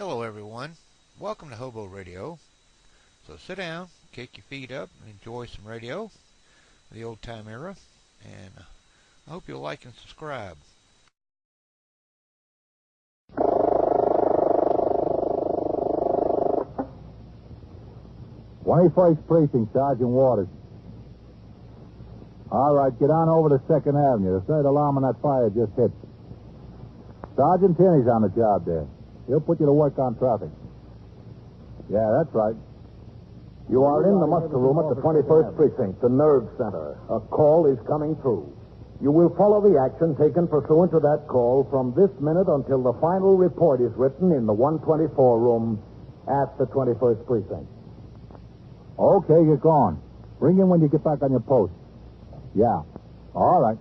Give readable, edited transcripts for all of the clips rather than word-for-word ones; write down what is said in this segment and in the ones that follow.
Hello, everyone. Welcome to Hobo Radio. So sit down, kick your feet up, and enjoy some radio, the old time era. And I hope you'll like and subscribe. 21st Precinct, Sergeant Waters. All right, get on over to 2nd Avenue. The third alarm on that fire just hit. Sergeant Tierney's on the job there. He'll put you to work on traffic. Yeah, that's right. You are in the muster room at the 21st Precinct, the nerve center. A call is coming through. You will follow the action taken pursuant to that call from this minute until the final report is written in the 124 room at the 21st Precinct. Okay, get going. Ring in when you get back on your post. Yeah. All right.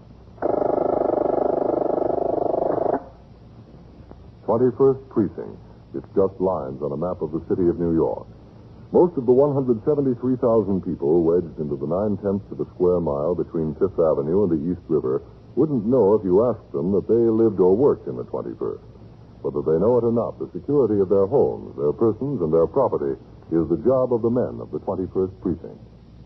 21st Precinct. It's just lines on a map of the city of New York. Most of the 173,000 people wedged into the 9/10 of a square mile between Fifth Avenue and the East River wouldn't know if you asked them that they lived or worked in the 21st. Whether they know it or not, the security of their homes, their persons, and their property is the job of the men of the 21st Precinct.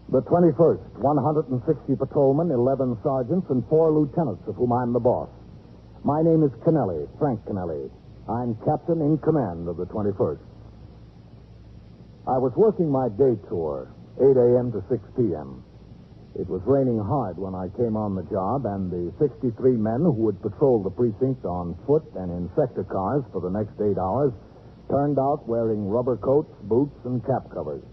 The 21st, 160 patrolmen, 11 sergeants, and 4 lieutenants, of whom I'm the boss. My name is Kennelly, Frank Kennelly. I'm captain in command of the 21st. I was working my day tour, 8 a.m. to 6 p.m. It was raining hard when I came on the job, and the 63 men who would patrol the precinct on foot and in sector cars for the next 8 hours turned out wearing rubber coats, boots, and cap covers.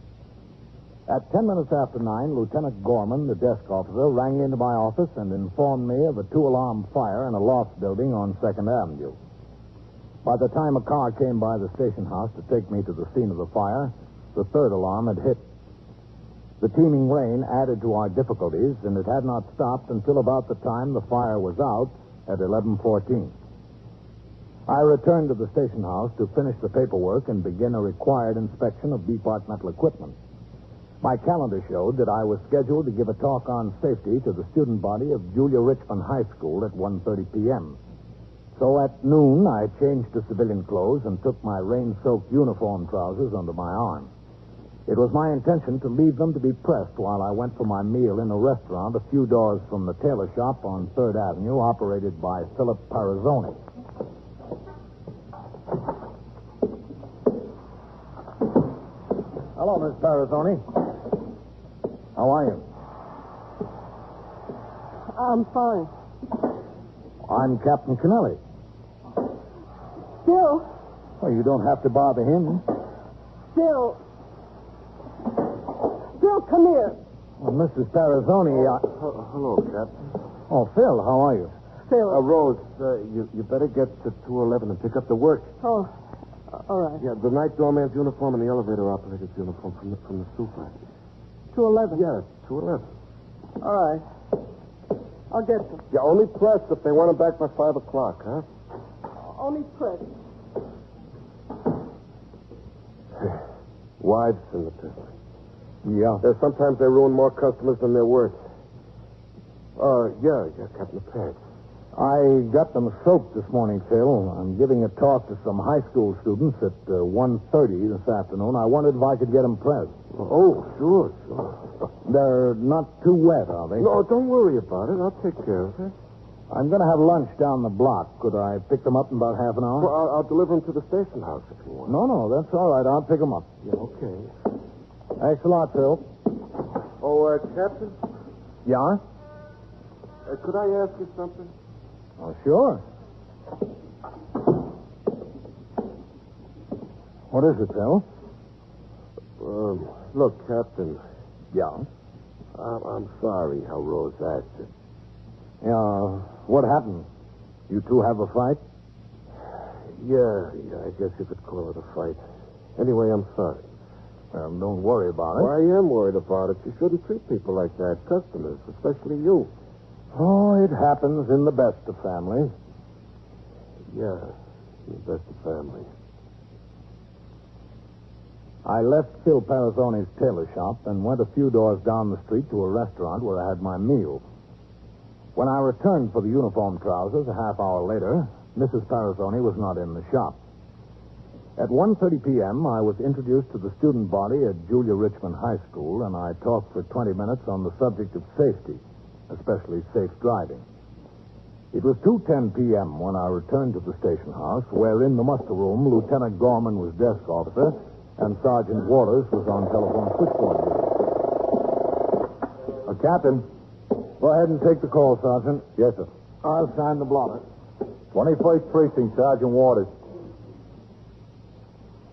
At 10 minutes after 9, Lieutenant Gorman, the desk officer, rang into my office and informed me of a 2-alarm fire in a loft building on 2nd Avenue. By the time a car came by the station house to take me to the scene of the fire, the 3rd alarm had hit. The teeming rain added to our difficulties, and it had not stopped until about the time the fire was out at 11:14. I returned to the station house to finish the paperwork and begin a required inspection of departmental equipment. My calendar showed that I was scheduled to give a talk on safety to the student body of Julia Richmond High School at 1:30 p.m. So at noon, I changed to civilian clothes and took my rain-soaked uniform trousers under my arm. It was my intention to leave them to be pressed while I went for my meal in a restaurant a few doors from the tailor shop on 3rd Avenue, operated by Philip Parazzoni. Hello, Miss Parazzoni. How are you? I'm fine. I'm Captain Kennelly. Bill, Well, you don't have to bother him. Bill, come here. Well, Mrs. Parazzoni, Hello, Captain. Oh, Phil, how are you? Phil. Rose, you better get to 211 and pick up the work. Oh, all right. Yeah, the night doorman's uniform and the elevator operator's uniform from the super. 211. Yeah, 211. All right. I'll get them. Yeah, only press if they want them back by 5 o'clock, huh? Only press. Wives in the business. Yeah. Sometimes they ruin more customers than they're worth. Yeah, Captain Pants. I got them soaked this morning, Phil. I'm giving a talk to some high school students at 1:30 this afternoon. I wondered if I could get them pressed. Oh, sure. They're not too wet, are they? No, don't worry about it. I'll take care of it. I'm going to have lunch down the block. Could I pick them up in about half an hour? Well, I'll deliver them to the station house if you want. No, that's all right. I'll pick them up. Yeah, okay. Thanks a lot, Phil. Oh, Captain? Yeah? Could I ask you something? Oh, sure. What is it, Phil? Look, Captain, Yeah? I'm sorry how Rose acted. Yeah, what happened? You two have a fight? Yeah, I guess you could call it a fight. Anyway, I'm sorry. Well, don't worry about it. Well, I am worried about it. You shouldn't treat people like that, customers, especially you. Oh, it happens in the best of families. Yeah, the best of families. I left Phil Parazzoni's tailor shop and went a few doors down the street to a restaurant where I had my meal. When I returned for the uniform trousers a half hour later, Mrs. Parazzoni was not in the shop. At 1:30 p.m., I was introduced to the student body at Julia Richmond High School, and I talked for 20 minutes on the subject of safety, especially safe driving. It was 2:10 p.m. when I returned to the station house, where in the muster room, Lieutenant Gorman was desk officer, and Sergeant Waters was on telephone switchboard duty. Captain. Go ahead and take the call, Sergeant. Yes, sir. I'll sign the blotter. 21st Precinct, Sergeant Waters.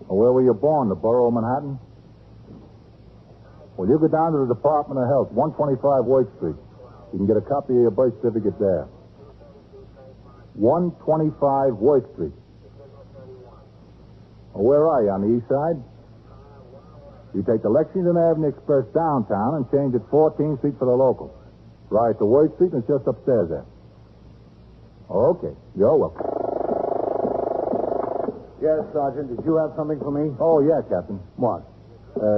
Where were you born? The borough of Manhattan? Well, you go down to the Department of Health, 125 White Street. You can get a copy of your birth certificate there. 125 White Street. Well, where are you? On the east side? You take the Lexington Avenue Express downtown and change at 14th Street for the local. Right to White Street, and it's just upstairs there. Okay. You're welcome. Yes, Sergeant. Did you have something for me? Oh, yeah, Captain. What?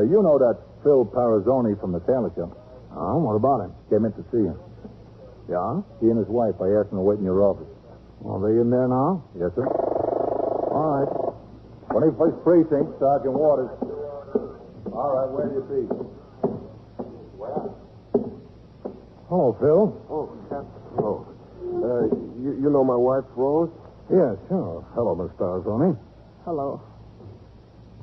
You know that Phil Parazzoni from the Taylor Show? Oh, what about him? Came in to see you. Yeah? He and his wife. I asked them to wait in your office. Are they in there now? Yes, sir. All right. 21st Precinct, Sergeant Waters. All right, where do you be? Hello, Phil. Oh, Captain. Hello. You know my wife, Rose? Yeah, sure. Hello, Miss Parazzoni. Hello.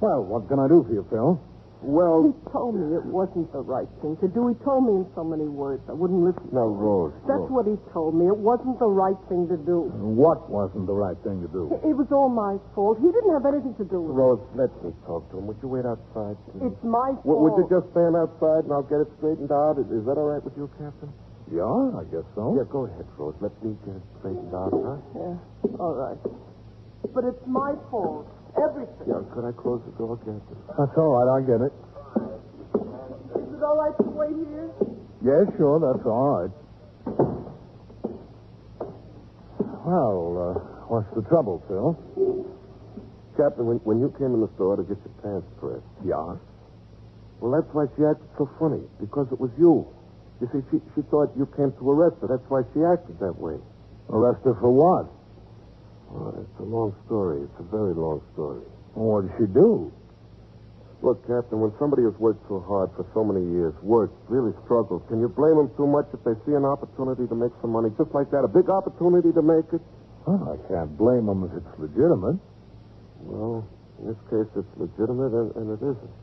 Well, what can I do for you, Phil? Well, He told me it wasn't the right thing to do. He told me in so many words. I wouldn't listen. now, Rose. That's Rose. what he told me. It wasn't the right thing to do. What wasn't the right thing to do? It was all my fault. He didn't have anything to do with it. Rose, let me talk to him. Would you wait outside, please? It's my fault. Would you just stand outside and I'll get it straightened out? Is that all right with you, Captain? Yeah, I guess so. Yeah, go ahead, Rose. Let me get it straightened out, huh? Yeah, all right. But it's my fault. Everything. Yeah, could I close the door, Captain? That's all right. I get it. Is it all right to wait here? Yeah, sure. That's all right. Well, what's the trouble, Phil? Captain, when you came in the store to get your pants pressed, Yeah? well, that's why she acted so funny, because it was you. You see, she thought you came to arrest her. That's why she acted that way. Arrest her for what? Oh, it's a long story. It's a very long story. What did she do? Look, Captain, when somebody has worked so hard for so many years, worked, really struggled, can you blame them too much if they see an opportunity to make some money just like that? A big opportunity to make it? Well, I can't blame them if it's legitimate. Well, in this case, it's legitimate and it isn't.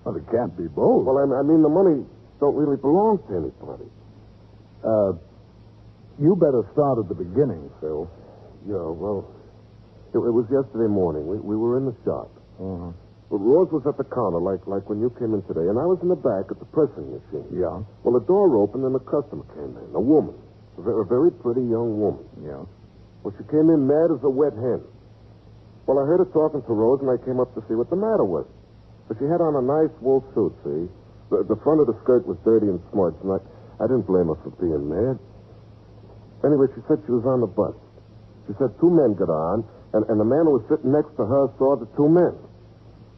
Well, it can't be both. Well, I mean, the money don't really belong to anybody. You better start at the beginning, Phil. Yeah, well, it was yesterday morning. We were in the shop. Uh-huh. Well, Rose was at the counter, like when you came in today, and I was in the back at the pressing machine. Yeah? Well, the door opened and a customer came in, a woman, a very pretty young woman. Yeah. Well, she came in mad as a wet hen. Well, I heard her talking to Rose, and I came up to see what the matter was. But she had on a nice wool suit, see? The front of the skirt was dirty and smudged, and I didn't blame her for being mad. Anyway, she said she was on the bus. She said two men got on, and the man who was sitting next to her saw the two men.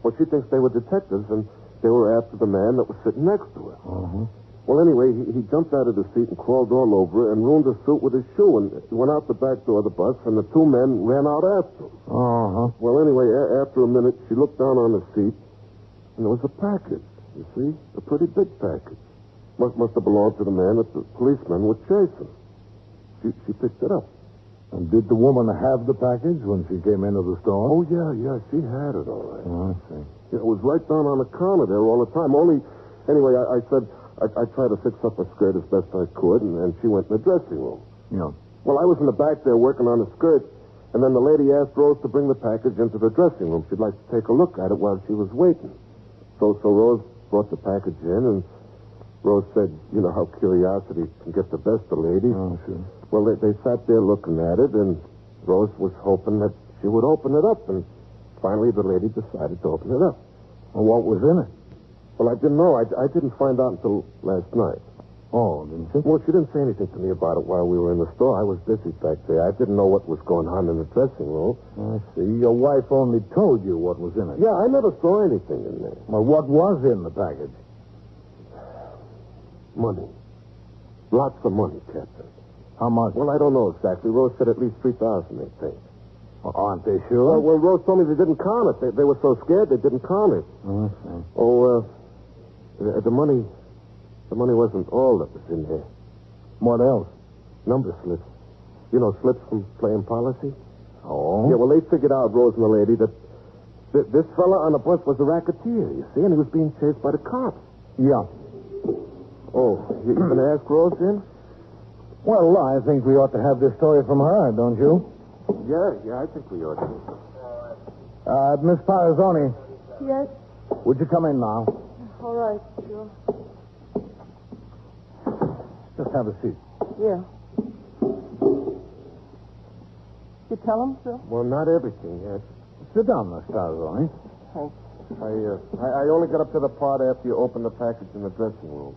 Well, she thinks they were detectives, and they were after the man that was sitting next to her. Uh-huh. Well, anyway, he jumped out of the seat and crawled all over her and ruined her suit with his shoe, and he went out the back door of the bus, and the two men ran out after him. Uh-huh. Well, anyway, after a minute, she looked down on the seat, and there was a package, you see? A pretty big package. Must have belonged to the man that the policemen were chasing. She picked it up. And did the woman have the package when she came into the store? Oh, yeah, she had it, all right. Oh, I see. Yeah, it was right down on the counter there all the time. Anyway, I said I tried to fix up her skirt as best I could, and she went in the dressing room. Yeah. Well, I was in the back there working on the skirt, and then the lady asked Rose to bring the package into the dressing room. She'd like to take a look at it while she was waiting. So Rose brought the package in, and Rose said, you know how curiosity can get the best of ladies. Oh, sure. Well, they sat there looking at it, and Rose was hoping that she would open it up, and finally the lady decided to open it up. Well, what was in it? Well, I didn't know. I didn't find out until last night. Oh, didn't you? Well, she didn't say anything to me about it while we were in the store. I was busy back there. I didn't know what was going on in the dressing room. I see. Your wife only told you what was in it. Yeah, I never saw anything in there. Well, what was in the package? Money. Lots of money, Captain. How much? Well, I don't know exactly. Rose said at least $3,000, they think. Well, aren't they sure? Well, Rose told me they didn't count it. They were so scared they didn't count it. Oh, I see. Oh, the money wasn't all that was in there. What else? Number slips. You know, slips from playing policy? Oh? Yeah, well, they figured out, Rose and the lady, that this fella on the bus was a racketeer, you see, and he was being chased by the cops. Yeah. Oh, you going to ask Rose in? Well, I think we ought to have this story from her, don't you? Yeah, I think we ought to. Miss Parazzoni, Yes? would you come in now? All right, sure. Just have a seat. Yeah. You tell him, Phil? Well, not everything yet. Sit down, Miss Parazzoni. Thanks. I only got up to the part after you opened the package in the dressing room.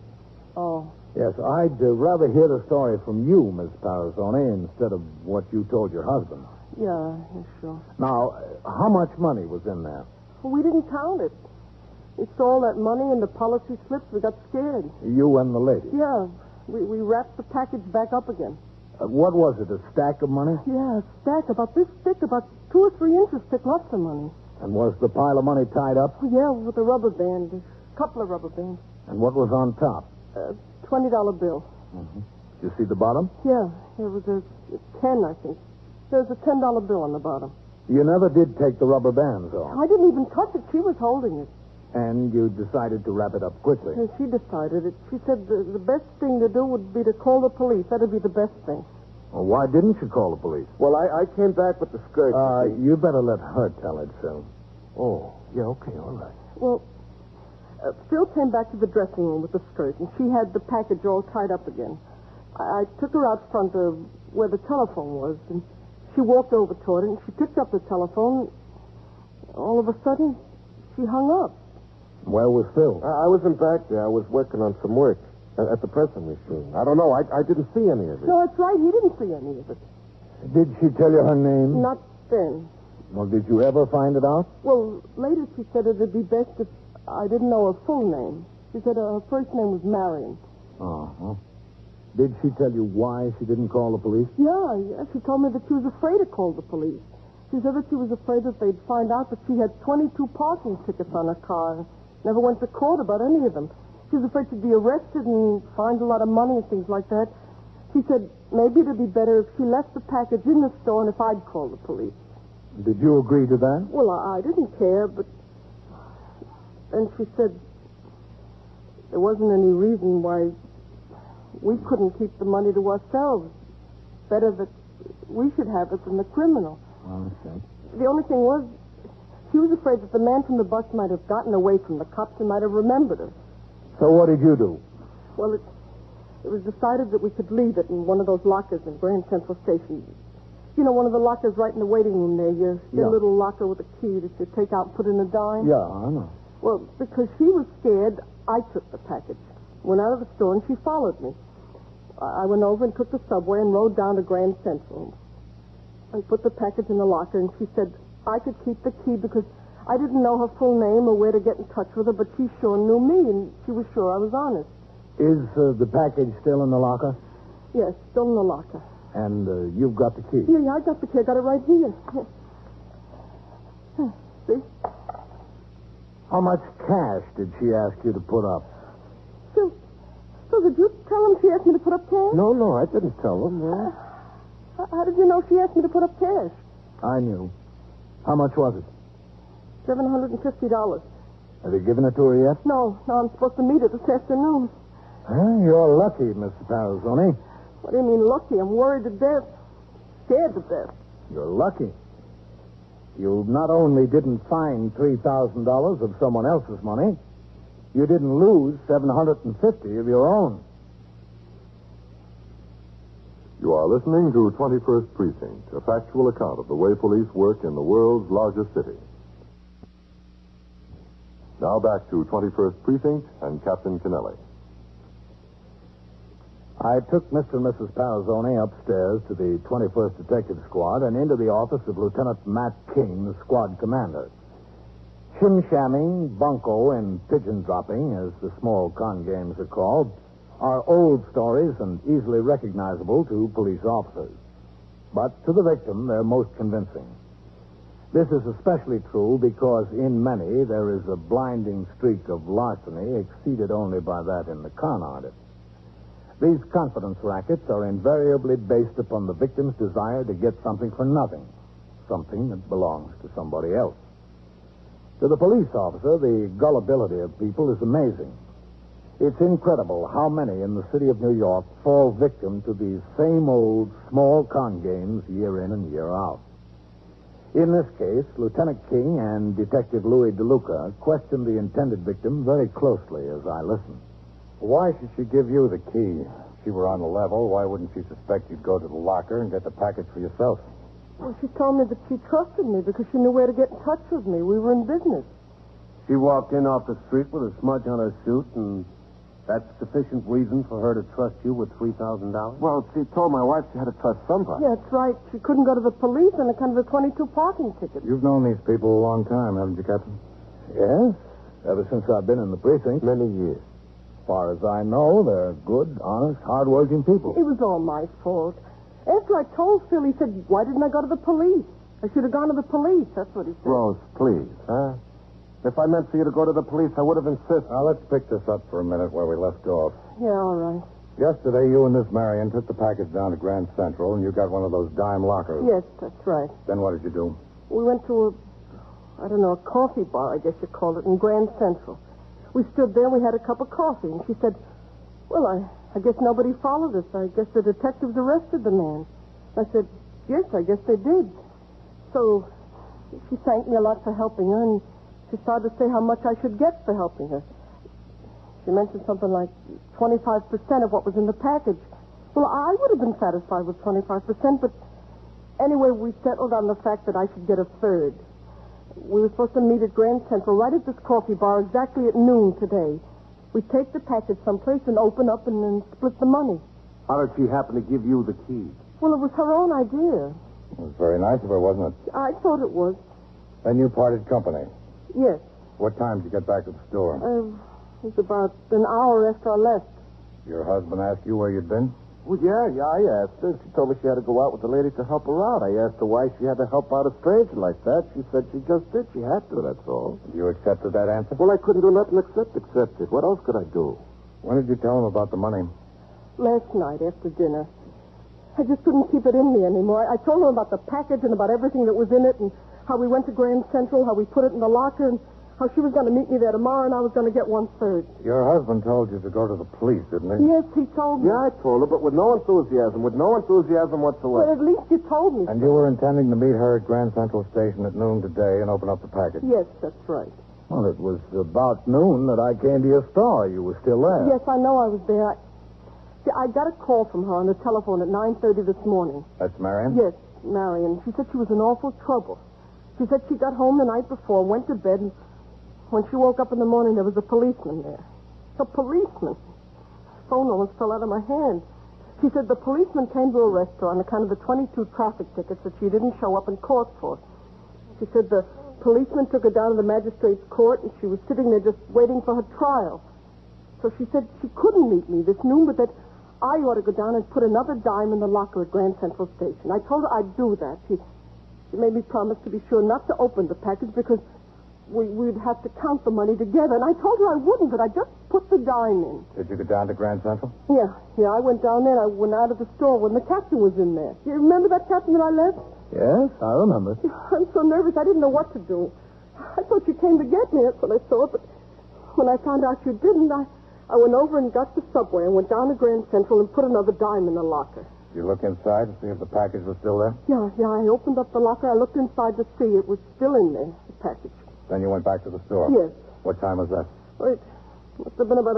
Oh. Yes, I'd rather hear the story from you, Miss Parazzoni, instead of what you told your husband. Yeah, sure. Now, how much money was in there? Well, we didn't count it. We saw that money in the policy slips. We got scared. You and the lady. Yeah. We wrapped the package back up again. What was it, a stack of money? Yeah, a stack about this thick, about 2 or 3 inches thick, lots of money. And was the pile of money tied up? Yeah, with a rubber band, a couple of rubber bands. And what was on top? $20 bill. Did you see the bottom? Yeah, it was a 10, I think. There's a $10 bill on the bottom. You never did take the rubber bands off. I didn't even touch it. She was holding it. And you decided to wrap it up quickly. And she decided it. She said the best thing to do would be to call the police. That'd be the best thing. Well, why didn't you call the police? Well, I came back with the skirt. You see. You better let her tell it, Phil. Oh, yeah, okay, all right. Well, Phil came back to the dressing room with the skirt, and she had the package all tied up again. I took her out front of where the telephone was, and she walked over toward it, and she picked up the telephone. All of a sudden, she hung up. Where was Phil? I wasn't back there. I was working on some work at the pressing machine. I don't know. I didn't see any of it. No, that's right. He didn't see any of it. Did she tell you her name? Not then. Well, did you ever find it out? Well, later she said it'd be best if I didn't know her full name. She said her first name was Marion. Uh-huh. Did she tell you why she didn't call the police? Yeah. She told me that she was afraid to call the police. She said that she was afraid that they'd find out that she had 22 parking tickets on her car. Never went to court about any of them. She was afraid she'd be arrested and find a lot of money and things like that. She said maybe it'd be better if she left the package in the store and if I'd call the police. Did you agree to that? Well, I didn't care, but then she said there wasn't any reason why we couldn't keep the money to ourselves. Better that we should have it than the criminal. Okay. The only thing was, she was afraid that the man from the bus might have gotten away from the cops and might have remembered her. So what did you do? Well, it was decided that we could leave it in one of those lockers in Grand Central Station. You know, one of the lockers right in the waiting room there. Your little locker with a key that you take out and put in a dime. Yeah, I know. Well, because she was scared, I took the package. Went out of the store and she followed me. I went over and took the subway and rode down to Grand Central. I put the package in the locker and she said I could keep the key because I didn't know her full name or where to get in touch with her, but she sure knew me and she was sure I was honest. Is the package still in the locker? Yes, still in the locker. And you've got the key? Yeah, I got the key. I got it right here. See? How much cash did she ask you to put up? So did you tell him she asked me to put up cash? No, I didn't tell them. No. How did you know she asked me to put up cash? I knew. How much was it? $750. Have you given it to her yet? No, I'm supposed to meet her this afternoon. You're lucky, Mr. Parazzoni. What do you mean lucky? I'm worried to death. Scared to death. You're lucky. You not only didn't find $3,000 of someone else's money, you didn't lose $750 of your own. You are listening to 21st Precinct, a factual account of the way police work in the world's largest city. Now back to 21st Precinct and Captain Kennelly. I took Mr. and Mrs. Parazzoni upstairs to the 21st Detective Squad and into the office of Lieutenant Matt King, the squad commander. Shim-shamming, bunco, and pigeon-dropping, as the small con games are called, are old stories and easily recognizable to police officers. But to the victim, they're most convincing. This is especially true because in many there is a blinding streak of larceny exceeded only by that in the con artist. These confidence rackets are invariably based upon the victim's desire to get something for nothing, something that belongs to somebody else. To the police officer, the gullibility of people is amazing. It's incredible how many in the city of New York fall victim to these same old small con games year in and year out. In this case, Lieutenant King and Detective Louis DeLuca questioned the intended victim very closely as I listened. Why should she give you the key? If she were on the level, why wouldn't she suspect you'd go to the locker and get the package for yourself? Well, she told me that she trusted me because she knew where to get in touch with me. We were in business. She walked in off the street with a smudge on her suit, and that's sufficient reason for her to trust you with $3,000? Well, she told my wife she had to trust somebody. Yeah, that's right. She couldn't go to the police on account of the 22 parking ticket. You've known these people a long time, haven't you, Captain? Yes, ever since I've been in the precinct. Many years. As far as I know, they're good, honest, hard-working people. It was all my fault. After I told Phil, he said, why didn't I go to the police? I should have gone to the police. That's what he said. Rose, please, huh? If I meant for you to go to the police, I would have insisted. Now, let's pick this up for a minute where we left off. Yeah, all right. Yesterday, you and this Marion took the package down to Grand Central, and you got one of those dime lockers. Yes, that's right. Then what did you do? We went to a coffee bar, I guess you call it, in Grand Central. We stood there and we had a cup of coffee, and she said, well, I guess nobody followed us. I guess the detectives arrested the man. I said, yes, I guess they did. So she thanked me a lot for helping her, and she started to say how much I should get for helping her. She mentioned something like 25% of what was in the package. Well, I would have been satisfied with 25%, but anyway, we settled on the fact that I should get a third. We were supposed to meet at Grand Central right at this coffee bar exactly at noon today. We take the package someplace and open up and then split the money. How did she happen to give you the key? Well, it was her own idea. It was very nice of her, wasn't it? I thought it was. Then you parted company. Yes. What time did you get back to the store? It was about an hour after I left. Your husband asked you where you'd been? Well, yeah, I asked her. She told me she had to go out with the lady to help her out. I asked her why she had to help out a stranger like that. She said she just did. She had to, that's all. You accepted that answer? Well, I couldn't do nothing except accept it. What else could I do? When did you tell him about the money? Last night after dinner. I just couldn't keep it in me anymore. I told her about the package and about everything that was in it and how we went to Grand Central, how we put it in the locker, and how she was going to meet me there tomorrow and I was going to get 1/3. Your husband told you to go to the police, didn't he? Yes, he told me. Yeah, I told her, but with no enthusiasm. With no enthusiasm But whatsoever. at least you told me. And you were intending to meet her at Grand Central Station at noon today and open up the package? Yes, that's right. Well, it was about noon that I came to your store. You were still there. Yes, I know I was there. I got a call from her on the telephone at 9:30 this morning. That's Marion? Yes, Marion. She said she was in awful trouble. She said she got home the night before, went to bed, and when she woke up in the morning, there was a policeman there. A policeman. The phone almost fell out of my hand. She said the policeman came to arrest her on account of the 22 traffic tickets that she didn't show up in court for. She said the policeman took her down to the magistrate's court, and she was sitting there just waiting for her trial. So she said she couldn't meet me this noon, but that I ought to go down and put another dime in the locker at Grand Central Station. I told her I'd do that. She made me promise to be sure not to open the package because we'd have to count the money together. And I told her I wouldn't, but I just put the dime in. Did you go down to Grand Central? Yeah, I went down there and I went out of the store when the captain was in there. You remember that captain that I left? Yes, I remember. I'm so nervous, I didn't know what to do. I thought you came to get me, that's what I thought, but when I found out you didn't, I went over and got the subway and went down to Grand Central and put another dime in the locker. Did you look inside to see if the package was still there? Yeah, I opened up the locker. I looked inside to see it was still in there, the package. Then you went back to the store? Yes. What time was that? Well, it must have been about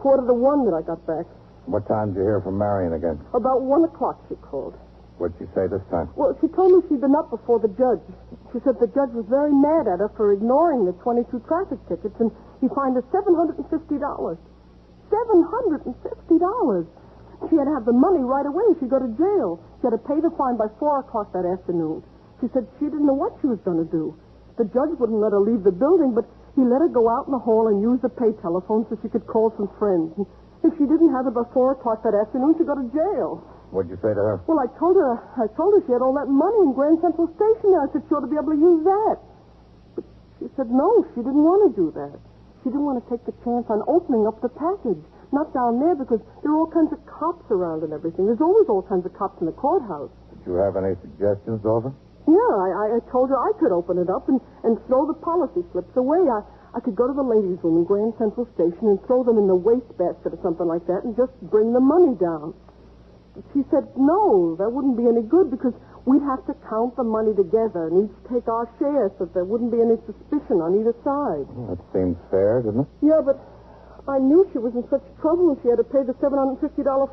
1:45 that I got back. What time did you hear from Marion again? About 1 o'clock she called. What'd she say this time? Well, she told me she'd been up before the judge. She said the judge was very mad at her for ignoring the 22 traffic tickets, and he fined her $750. $750. She had to have the money right away. She'd go to jail. She had to pay the fine by 4 o'clock that afternoon. She said she didn't know what she was going to do. The judge wouldn't let her leave the building, but he let her go out in the hall and use the pay telephone so she could call some friends. And if she didn't have it by 4 o'clock that afternoon, she'd go to jail. What'd you say to her? Well, I told her she had all that money in Grand Central Station there. I said she ought to be able to use that. But she said no, she didn't want to do that. She didn't want to take the chance on opening up the package. Not down there because there are all kinds of cops around and everything. There's always all kinds of cops in the courthouse. Did you have any suggestions, Dorver? Yeah, I told her I could open it up and throw the policy slips away. I could go to the ladies' room in Grand Central Station and throw them in the wastebasket or something like that and just bring the money down. She said, no, that wouldn't be any good because we'd have to count the money together and each take our share so that there wouldn't be any suspicion on either side. Well, that seems fair, didn't it? Yeah, but I knew she was in such trouble and she had to pay the $750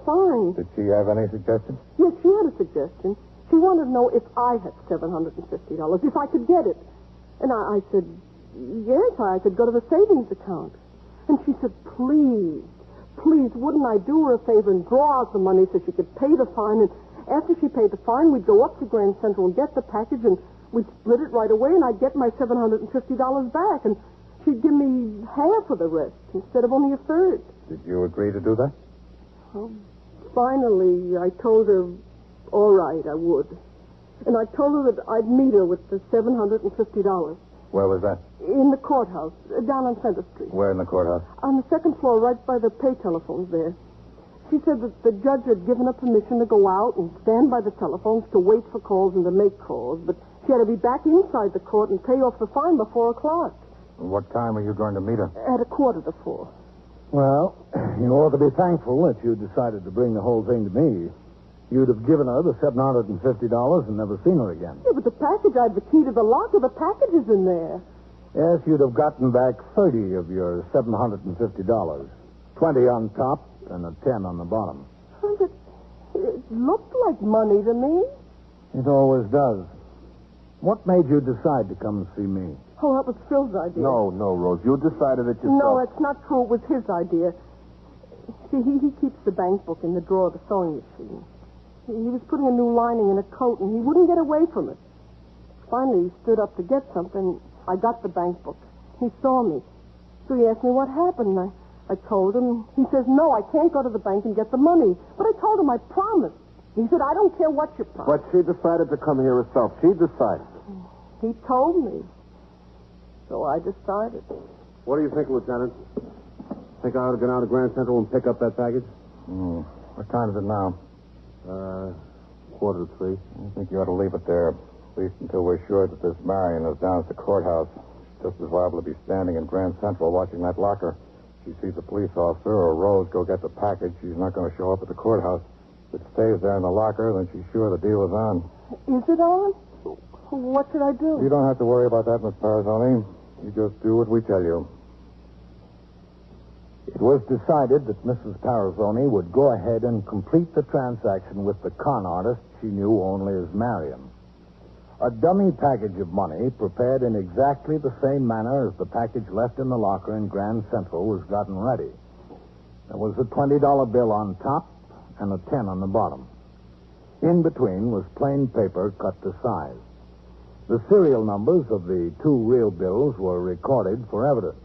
fine. Did she have any suggestions? Yes, she had a suggestion. She wanted to know if I had $750, if I could get it. And I said, yes, I could go to the savings account. And she said, please, wouldn't I do her a favor and draw out the money so she could pay the fine? And after she paid the fine, we'd go up to Grand Central and get the package, and we'd split it right away, and I'd get my $750 back. And she'd give me half of the rest instead of only a third. Did you agree to do that? Well, finally, I told her, all right, I would. And I told her that I'd meet her with the $750. Where was that? In the courthouse, down on Center Street. Where in the courthouse? On the second floor, right by the pay telephones there. She said that the judge had given her permission to go out and stand by the telephones to wait for calls and to make calls, but she had to be back inside the court and pay off the fine by 4 o'clock. What time are you going to meet her? At 3:45. Well, you ought to be thankful that you decided to bring the whole thing to me. You'd have given her the $750 and never seen her again. Yeah, but the package, I had the key to the locker. The package is in there. Yes, you'd have gotten back 30 of your $750. 20 on top and a 10 on the bottom. Oh, but it looked like money to me. It always does. What made you decide to come and see me? Oh, that was Phil's idea. No, Rose. You decided it yourself. No, that's not true. It was his idea. See, he keeps the bank book in the drawer of the sewing machine. He was putting a new lining in a coat, and he wouldn't get away from it. Finally, he stood up to get something. I got the bank book. He saw me. So he asked me what happened. I told him. He says, no, I can't go to the bank and get the money. But I told him I promised. He said, I don't care what you promised. But she decided to come here herself. She decided. He told me. So I decided. What do you think, Lieutenant? Think I ought to go down to Grand Central and pick up that package? What time is it now? 2:45. I think you ought to leave it there, at least until we're sure that this Marion is down at the courthouse. Just as liable to be standing in Grand Central watching that locker. If she sees a police officer or Rose go get the package, she's not going to show up at the courthouse. If it stays there in the locker, then she's sure the deal is on. Is it on? What should I do? You don't have to worry about that, Miss Parazoni. You just do what we tell you. It was decided that Mrs. Parazoni would go ahead and complete the transaction with the con artist she knew only as Marion. A dummy package of money prepared in exactly the same manner as the package left in the locker in Grand Central was gotten ready. There was a $20 bill on top and a 10 on the bottom. In between was plain paper cut to size. The serial numbers of the two real bills were recorded for evidence.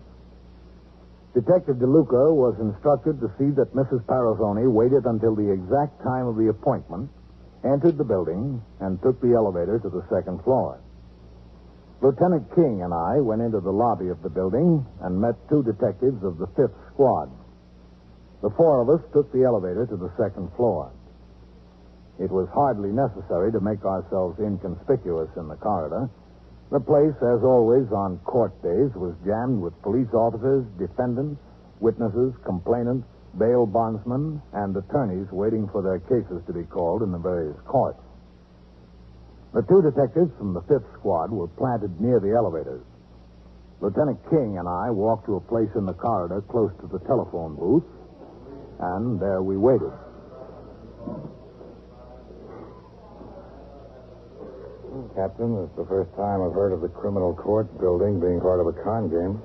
Detective DeLuca was instructed to see that Mrs. Parazoni waited until the exact time of the appointment, entered the building, and took the elevator to the second floor. Lieutenant King and I went into the lobby of the building and met two detectives of the 5th Squad. The four of us took the elevator to the second floor. It was hardly necessary to make ourselves inconspicuous in the corridor. The place, as always on court days, was jammed with police officers, defendants, witnesses, complainants, bail bondsmen, and attorneys waiting for their cases to be called in the various courts. The two detectives from the 5th Squad were planted near the elevators. Lieutenant King and I walked to a place in the corridor close to the telephone booth, and there we waited. Captain, it's the first time I've heard of the criminal court building being part of a con game.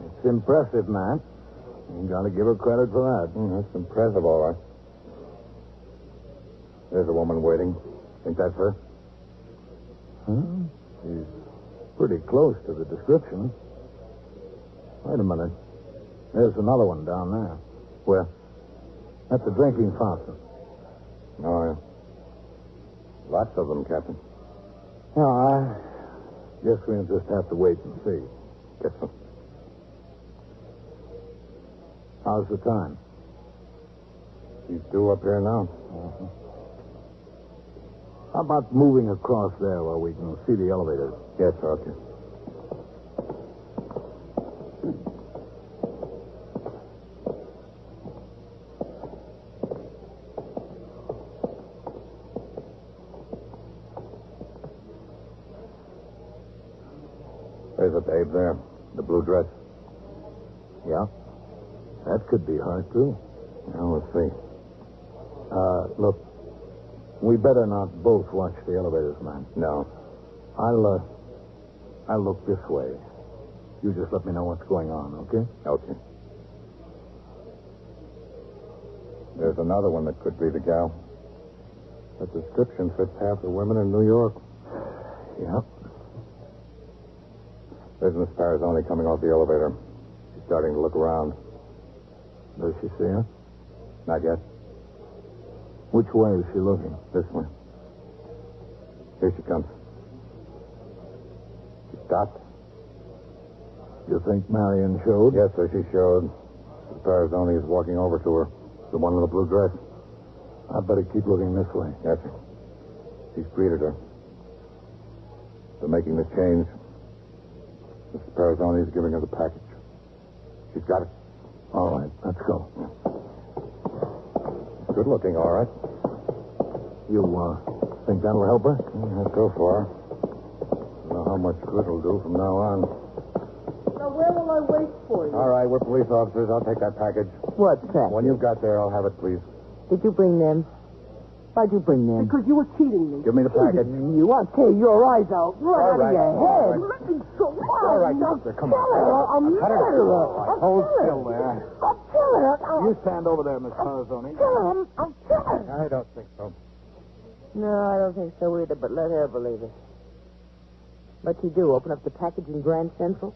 It's impressive, Matt. You got to give her credit for that. That's impressive, all right. There's a woman waiting. Think that's her? She's pretty close to the description. Wait a minute. There's another one down there. Where? At the drinking fountain. Oh, yeah. Lots of them, Captain. No, I guess we'll just have to wait and see. Guess so. How's the time? He's due up here now. How about moving across there where we can see the elevators? Yes, okay. There's a babe there. The blue dress. Yeah? That could be her, too. Well, we'll see. Look, we better not both watch the elevators, man. No. I'll look this way. You just let me know what's going on, okay? Okay. There's another one that could be the gal. That description fits half the women in New York. Yeah. There's Miss Parazoni coming off the elevator. She's starting to look around. Does she see her? Not yet. Which way is she looking? This way. Here she comes. She stopped. You think Marion showed? Yes, sir, she showed. Miss Parazoni is walking over to her. The one in the blue dress. I'd better keep looking this way. Yes, sir. She's greeted her. They're making the change. Mrs. Parazoni is giving her the package. She's got it. All right, let's go. Good looking, all right. You, think that'll help her? Yeah, so far. Don't know how much good it'll do from now on. Now, where will I wait for you? All right, we're police officers. I'll take that package. What's that? When you've got there, I'll have it, please. Did you bring them? Why'd you bring them? Because you were cheating me. Give me the package. You want to tear your eyes out right out of your head. Let me go. All right, doctor, come on. I'm Cut it out. murderer. Hold still there. I'm killing her. You stand over there, Miss Parazoni. I'm killing her. I don't think so. No, I don't think so either, but let her believe it. What'd you do, open up the package in Grand Central?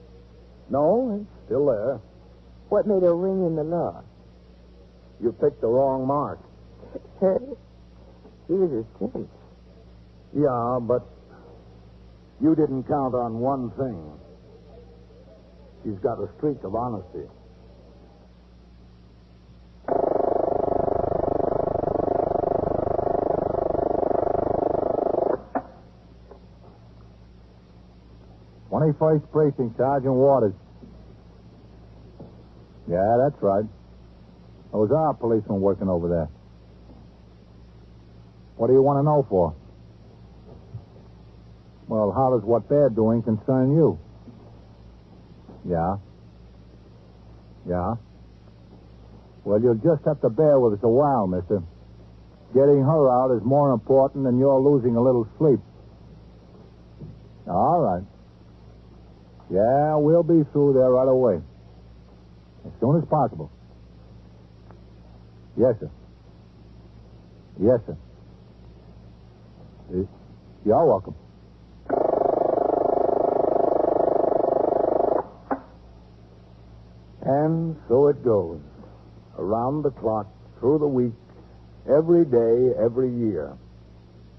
No, it's still there. What made her ring in the law? You picked the wrong mark. She was a simp. Yeah, but you didn't count on one thing. She's got a streak of honesty. "21st Precinct, Sergeant Waters." Yeah, that's right. There was our policeman working over there. What do you want to know for? Well, how does what they're doing concern you? Yeah. Yeah. Well, you'll just have to bear with us a while, mister. Getting her out is more important than your losing a little sleep. All right. Yeah, we'll be through there right away. As soon as possible. Yes, sir. Yes, sir. You're welcome. And so it goes. Around the clock, through the week, every day, every year.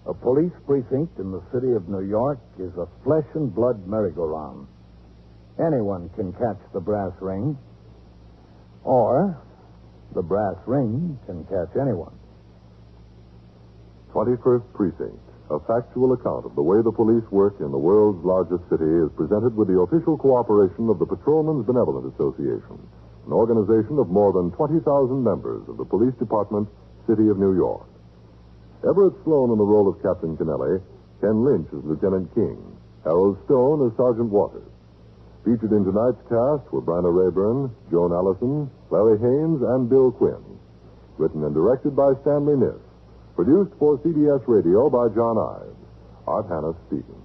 A police precinct in the city of New York is a flesh and blood merry-go-round. Anyone can catch the brass ring, or the brass ring can catch anyone. 21st Precinct, a factual account of the way the police work in the world's largest city, is presented with the official cooperation of the Patrolmen's Benevolent Association, an organization of more than 20,000 members of the Police Department, City of New York. Everett Sloan in the role of Captain Kennelly, Ken Lynch as Lieutenant King, Harold Stone as Sergeant Waters. Featured in tonight's cast were Bryna Rayburn, Joan Allison, Larry Haynes, and Bill Quinn. Written and directed by Stanley Niss. Produced for CBS Radio by John Ives. Art Hannes speaking.